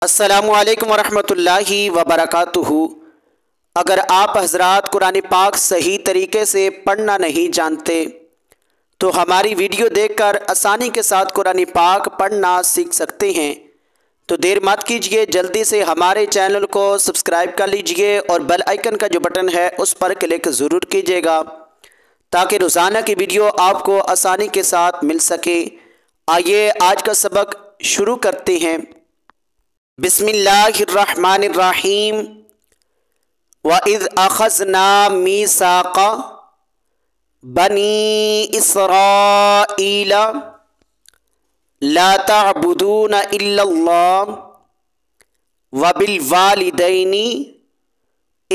السلام علیکم ورحمۃ اللہ وبرکاتہ۔ اگر آپ حضرات قرآن پاک صحیح طریقے سے پڑھنا نہیں جانتے تو ہماری ویڈیو دیکھ کر آسانی کے ساتھ قرآن پاک پڑھنا سیکھ سکتے ہیں۔ تو دیر مت کیجئے، جلدی سے ہمارے چینل کو سبسکرائب کر لیجئے اور بیل آئیکن کا جو بٹن ہے اس پر کلک ضرور کیجئے گا تاکہ روزانہ کی ویڈیو آپ کو آسانی کے ساتھ مل سکے۔ آئیے آج کا سبق شروع کرتے ہیں۔ بسم اللہ الرحمن الرحیم۔ وَإِذْ أَخَذْنَا مِيثَاقَ بَنِي إِسْرَائِيلَ لَا تَعْبُدُونَ إِلَّا اللَّهَ وَبِالْوَالِدَيْنِ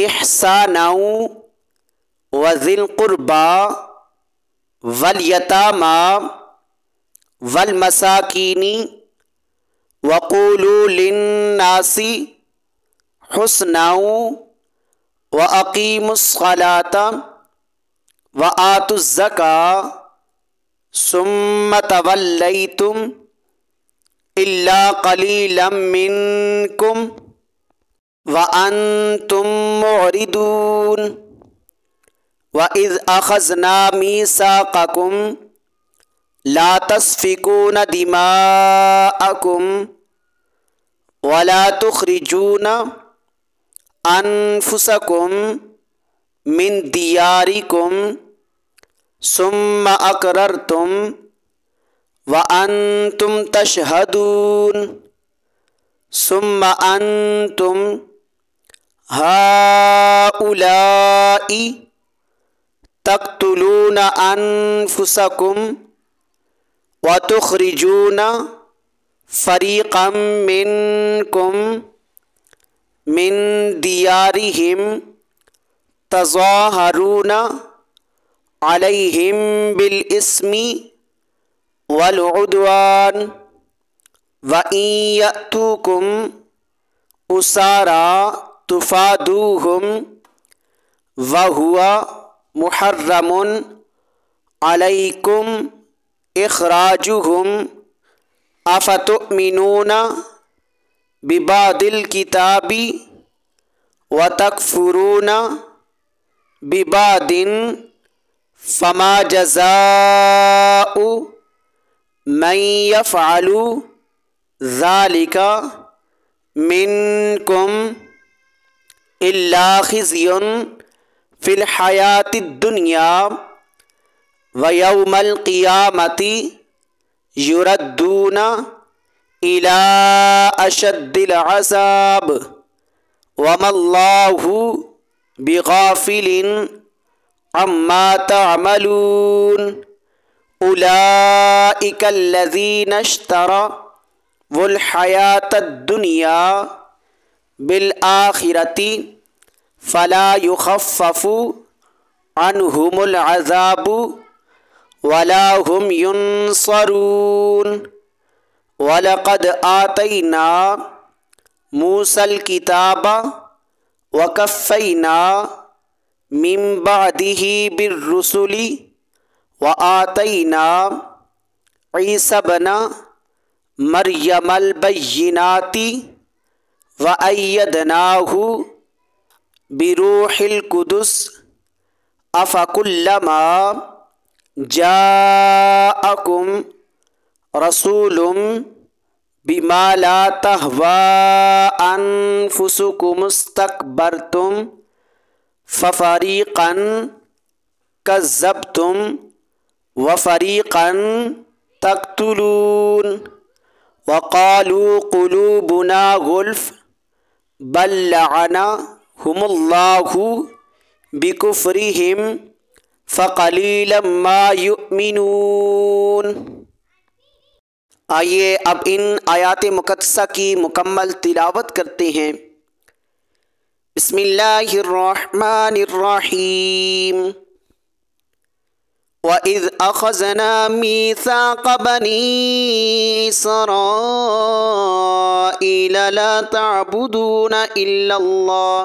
إِحْسَانًا وَذِي الْقُرْبَى وَالْيَتَامَى وَالْمَسَاكِينِ وَقُولُوا لِلنَّاسِ حُسْنًا وَأَقِيمُوا الصَّلَاةَ وَآتُوا الزَّكَاةَ ثُمَّ تَوَلَّيْتُمْ إِلَّا قَلِيلًا مِّنكُمْ وَأَنْتُمْ مُعْرِضُونَ وَإِذْ أَخَذْنَا مِيثَاقَكُمْ لا تسفكون دماءكم ولا تخرجون أنفسكم من دياركم ثم أقررتم وأنتم تشهدون ثم أنتم هؤلاء تقتلون أنفسكم وَتُخْرِجُونَ فَرِيقًا مِّنكُم مِّن دِيَارِهِمْ تَظَاهَرُونَ عَلَيْهِم بِالْإِثْمِ وَالْعُدْوَانِ وَإِن يَأْتُوكُمْ أُسَارَىٰ تُفَادُوهُمْ وَهُوَ مُحَرَّمٌ عَلَيْكُمْ اخراجهم افتؤمنون ببعض الكتاب وتكفرون ببعض فما جزاء من يفعل ذلك منكم إلا خزي في الحياة الدنيا وَيَوْمَ الْقِيَامَةِ يُرَدُّونَ إِلَىٰ أَشَدِّ الْعَذَابِ وَمَا اللَّهُ بِغَافِلٍ عَمَّا تَعْمَلُونَ أُولَٰئِكَ الَّذِينَ اشْتَرَوُا الْحَيَاةَ الدُّنْيَا بِالْآخِرَةِ فَلَا يُخَفَّفُ عَنْهُمُ الْعَذَابُ وَلَا هُمْ يُنصَرُونَ وَلَقَدْ آتَيْنَا مُوسَى الْكِتَابَ وَكَفَّيْنَا مِن بَعْدِهِ بِالرُّسُلِ وَآتَيْنَا عِيسَى ابْنَ مَرْيَمَ الْبَيِّنَاتِ وَأَيَّدْنَاهُ بِرُوحِ الْقُدُسِ أَفَكُلَّمَا جاءكم رسول بما لا تهوى أنفسكم استكبرتم ففريقا كذبتم وفريقا تقتلون وقالوا قلوبنا غلف بل لعنهم الله بِكُفْرِهِمْ فَقَلِيلًا مَا يُؤْمِنُونَ۔ آئیے اب ان آیات مقدسہ کی مکمل تلاوت کرتے ہیں۔ بسم اللہ الرحمن الرحیم۔ وَإِذْ أَخَذْنَا مِيثَاقَ بَنِي إِسْرَائِيلَ لَا تَعْبُدُونَ إِلَّا اللَّهَ